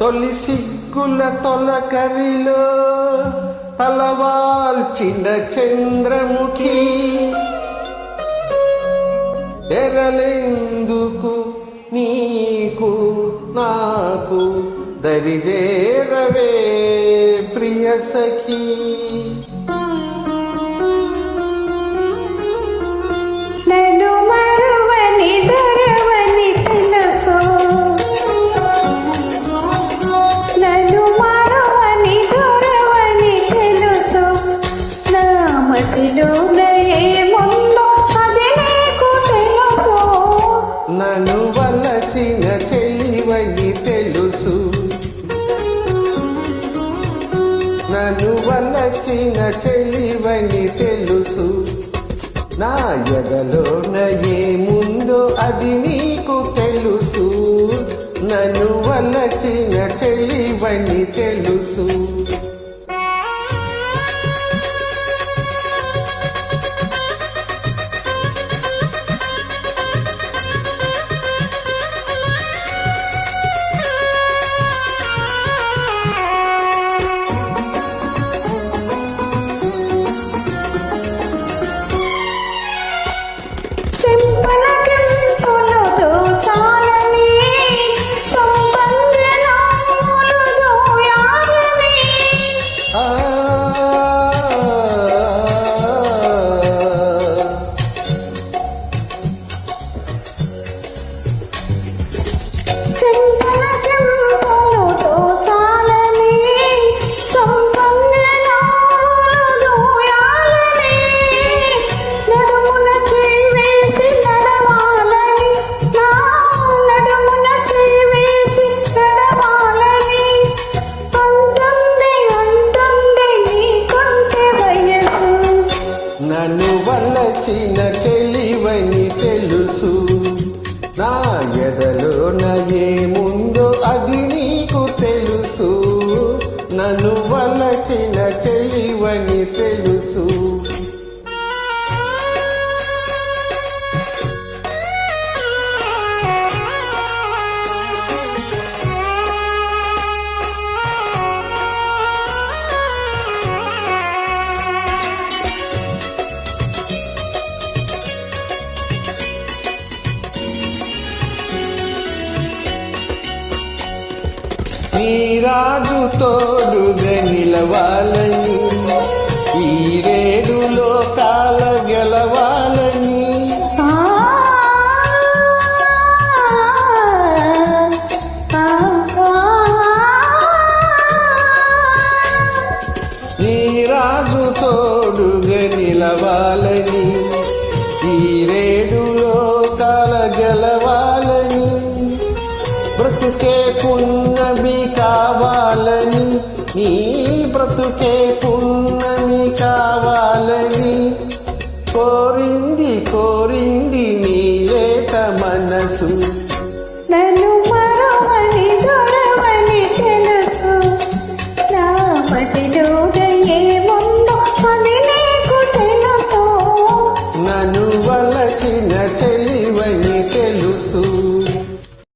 తొలి సిగ్గుల తొలకరిలో తలవాల్చిన చంద్రముఖి ఎరలెందుకు నీకు నాకు దరిజేరవే ప్రియ సఖీ. నన్ను వలచిన చెలివని తెలుసు, నన్ను వలచిన చెలివని తెలుసు, నా ఎదలోన ఏముందో అది నీకు తెలుసు. నన్ను వలచిన చెలివని తెలుసు. నన్ను వలచిన చెలివని తెలుసు, నా ఎదలోన ఏముందో అది నీకు తెలుసు. నన్ను వలచిన చెలివని తెలుసు. నీ రాజు తోడుగా నిలవాలని, ఈ రేడు లోకాల గెలవాలని, నీ రాజు తోడుగా నిలవాలని, ఈ రేడు లోకాల గెలవాలని, బ్రతుకే పున్నమి కావాలని, నీ బ్రతుకే పున్నమి కావాలని, కోరింది కోరింది